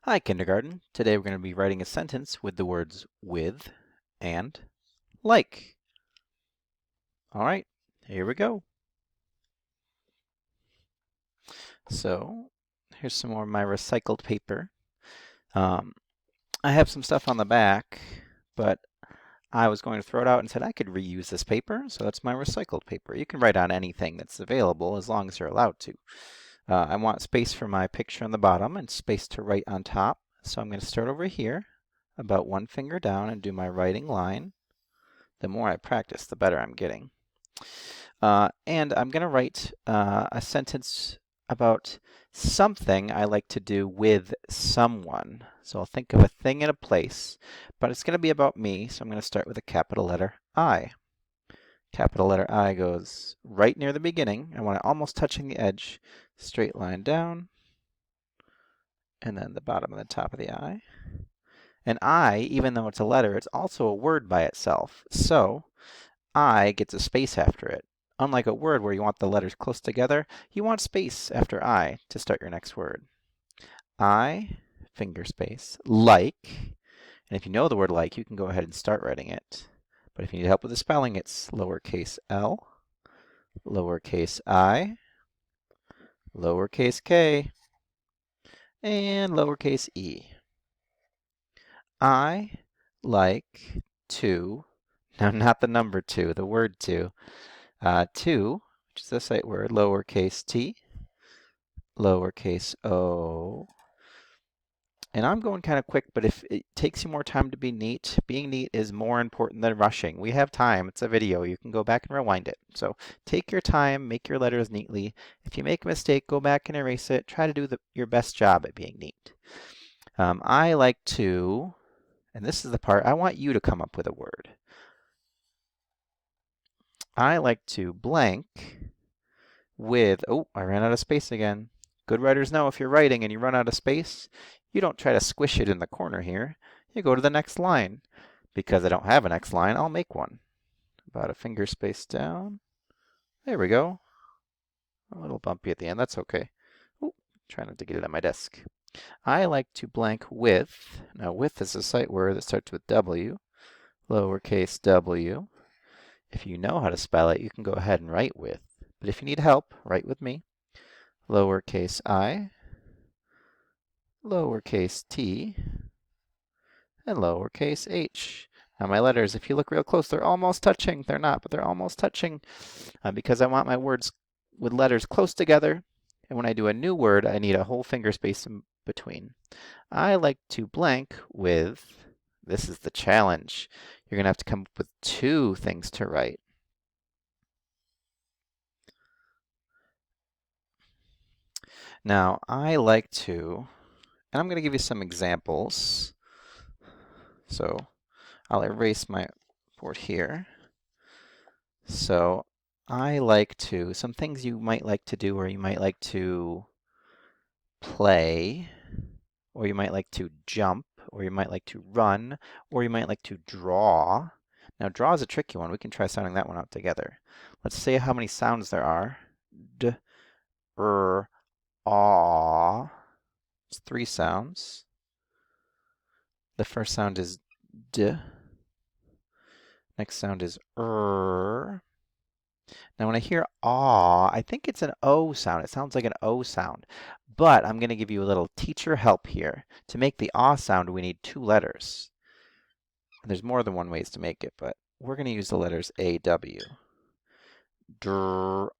Hi, kindergarten. Today we're going to be writing a sentence with the words with and like. All right, here we go. So here's some more of my recycled paper. I have some stuff on the back, but I was going to throw it out and said I could reuse this paper, so that's my recycled paper. You can write on anything that's available as long as you're allowed to. I want space for my picture on the bottom and space to write on top, so I'm going to start over here, about one finger down, and do my writing line. The more I practice, the better I'm getting. And I'm going to write a sentence about something I like to do with someone. So I'll think of a thing and a place, but it's going to be about me, so I'm going to start with a capital letter I. Capital letter I goes right near the beginning. I want it almost touching the edge. Straight line down, and then the bottom and the top of the I. And I, even though it's a letter, it's also a word by itself. So I gets a space after it. Unlike a word where you want the letters close together, you want space after I to start your next word. I, finger space, like, and if you know the word like, you can go ahead and start writing it. But if you need help with the spelling, it's lowercase l, lowercase I, lowercase k, and lowercase e. I like to, now not the number two, the word two, to, which is a sight word, lowercase t, lowercase o. And I'm going kind of quick, but if it takes you more time to be neat, being neat is more important than rushing. We have time. It's a video. You can go back and rewind it. So take your time, make your letters neatly. If you make a mistake, go back and erase it. Try to do your best job at being neat. I like to, and this is the part, I want you to come up with a word. I like to blank with, oh, I ran out of space again. Good writers know if you're writing and you run out of space, you don't try to squish it in the corner here. You go to the next line. Because I don't have a next line, I'll make one. About a finger space down. There we go. A little bumpy at the end, that's okay. Ooh, trying not to get it on my desk. I like to blank with. Now with is a sight word that starts with W, lowercase w. If you know how to spell it, you can go ahead and write with. But if you need help, write with me. Lowercase I, lowercase t, and lowercase h. Now my letters, if you look real close, they're almost touching. They're not, but they're almost touching because I want my words with letters close together. And when I do a new word, I need a whole finger space in between. I like to blank with, this is the challenge. You're going to have to come up with two things to write. Now, I like to, and I'm going to give you some examples. So I'll erase my board here. So I like to, some things you might like to do, or you might like to play, or you might like to jump, or you might like to run, or you might like to draw. Now draw is a tricky one. We can try sounding that one out together. Let's say how many sounds there are. D, aw. It's 3 sounds. The first sound is d. Next sound is Now when I hear aw, I think it's an O sound. It sounds like an O sound. But I'm going to give you a little teacher help here. To make the aw sound, we need 2 letters. And there's more than one ways to make it, but we're going to use the letters A, W. Draw.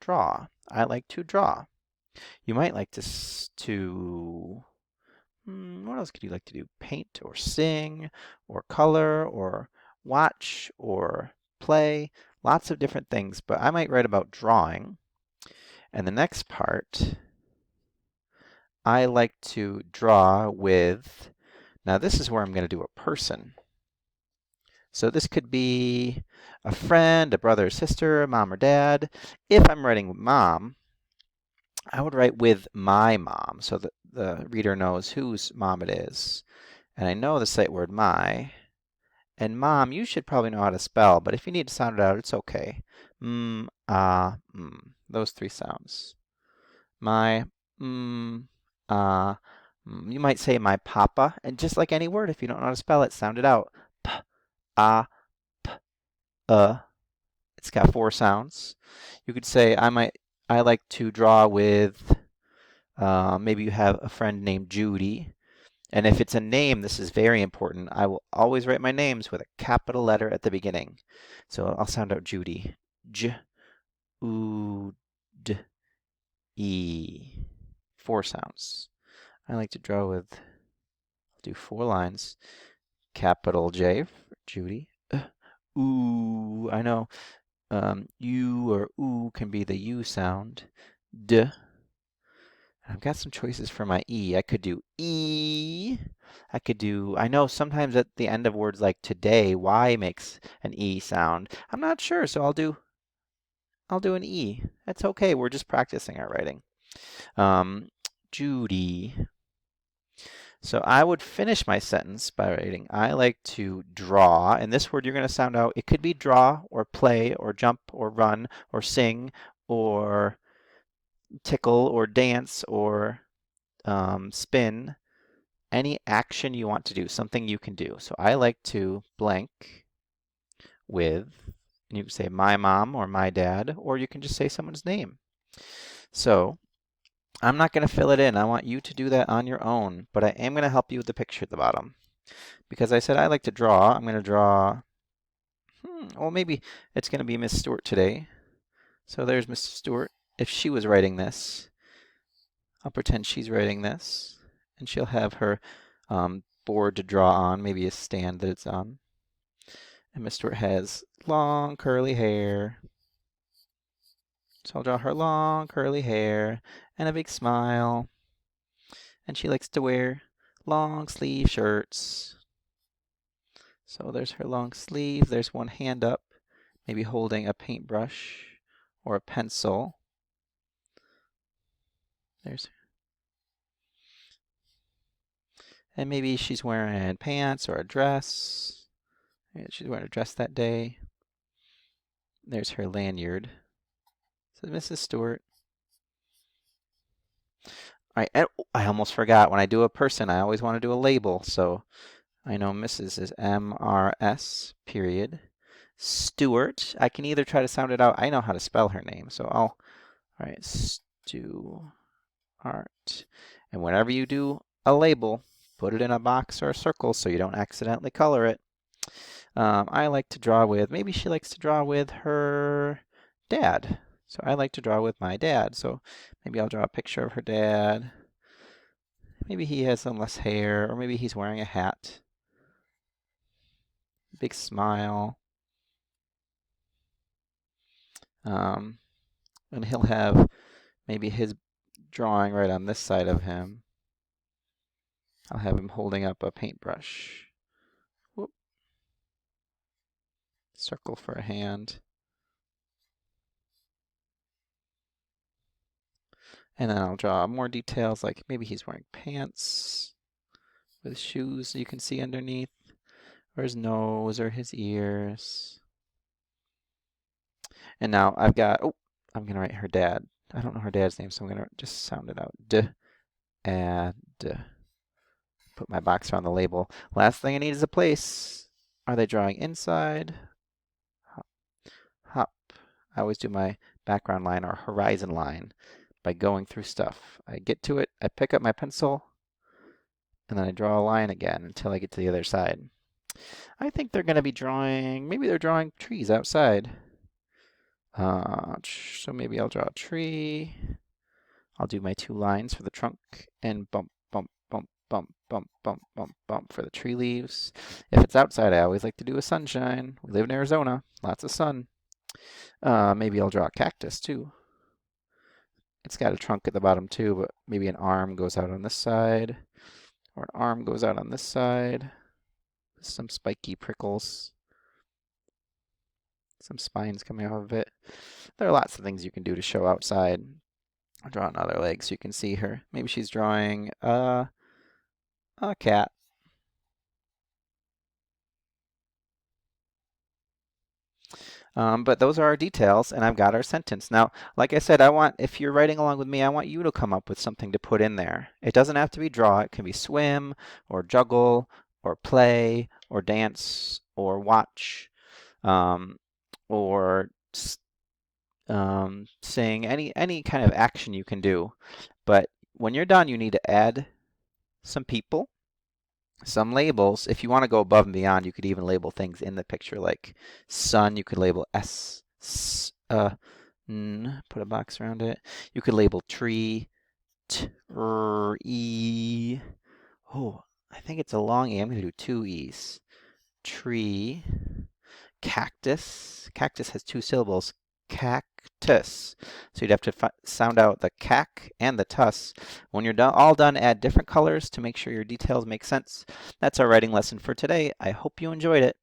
Draw. I like to draw. You might like what else could you like to do? Paint or sing or color or watch or play. Lots of different things, but I might write about drawing. And the next part, I like to draw with, now this is where I'm going to do a person. So this could be a friend, a brother or sister, a mom or dad. If I'm writing with mom, I would write with my mom so that the reader knows whose mom it is. And I know the sight word my. And mom, you should probably know how to spell, but if you need to sound it out, it's okay. Those 3 sounds. My, You might say my papa, and just like any word, if you don't know how to spell it, sound it out. P, a, p, It's got 4 sounds. You could say I like to draw with, maybe you have a friend named Judy. And if it's a name, this is very important. I will always write my names with a capital letter at the beginning. So I'll sound out Judy. J, U, D, E. 4 sounds. I like to draw with, I'll do 4 lines. Capital J for Judy. Ooh, I know. U or oo can be the U sound. D. I've got some choices for my E. I could do E. I know sometimes at the end of words like today, Y makes an E sound. I'm not sure, so I'll do an E. That's okay. We're just practicing our writing. Judy. So I would finish my sentence by writing, I like to draw. And this word you're going to sound out. It could be draw or play or jump or run or sing or tickle or dance or spin. Any action you want to do, something you can do. So I like to blank with, and you can say my mom or my dad, or you can just say someone's name. So I'm not going to fill it in. I want you to do that on your own, but I am going to help you with the picture at the bottom. Because I said I like to draw, I'm going to draw, well, maybe it's going to be Miss Stewart today. So there's Miss Stewart. If she was writing this, I'll pretend she's writing this, and she'll have her board to draw on, maybe a stand that it's on. And Miss Stewart has long curly hair. So I'll draw her long curly hair and a big smile. And she likes to wear long sleeve shirts. So there's her long sleeve. There's one hand up, maybe holding a paintbrush or a pencil. There's, and maybe she's wearing pants or a dress. Maybe she's wearing a dress that day. There's her lanyard. So Mrs. Stewart. All right, and I almost forgot. When I do a person, I always want to do a label. So I know Mrs. is M-R-S, period. Stewart. I can either try to sound it out. I know how to spell her name. So all right, Stewart. And whenever you do a label, put it in a box or a circle so you don't accidentally color it. I like to draw with, maybe she likes to draw with her dad. So I like to draw with my dad. So maybe I'll draw a picture of her dad. Maybe he has some less hair, or maybe he's wearing a hat. Big smile. And he'll have maybe his drawing right on this side of him. I'll have him holding up a paintbrush. Whoop. Circle for a hand. And then I'll draw more details, like maybe he's wearing pants with shoes you can see underneath, or his nose or his ears. And now I've got, I'm going to write her dad. I don't know her dad's name, so I'm going to just sound it out. Put my box around the label. Last thing I need is a place. Are they drawing inside? Hop, hop. I always do my background line or horizon line by going through stuff. I get to it, I pick up my pencil, and then I draw a line again until I get to the other side. I think they're going to be drawing, maybe they're drawing trees outside. So maybe I'll draw a tree. I'll do my 2 lines for the trunk and bump, bump, bump, bump, bump, bump, bump, bump for the tree leaves. If it's outside, I always like to do a sunshine. We live in Arizona, lots of sun. Maybe I'll draw a cactus too. It's got a trunk at the bottom too, but maybe an arm goes out on this side, or an arm goes out on this side. Some spiky prickles. Some spines coming off of it. There are lots of things you can do to show outside. I'll draw another leg so you can see her. Maybe she's drawing a cat. But those are our details, and I've got our sentence. Now, like I said, if you're writing along with me, I want you to come up with something to put in there. It doesn't have to be draw. It can be swim, or juggle, or play, or dance, or watch, um, or sing, any kind of action you can do. But when you're done, you need to add some people, some labels. If you want to go above and beyond, you could even label things in the picture, like sun. You could label N, put a box around it. You could label tree, E. Oh, I think it's a long E. I'm going to do two E's. Tree, cactus. Cactus has two syllables. Cactus. So you'd have to sound out the cac and the tus. When you're all done, add different colors to make sure your details make sense. That's our writing lesson for today. I hope you enjoyed it.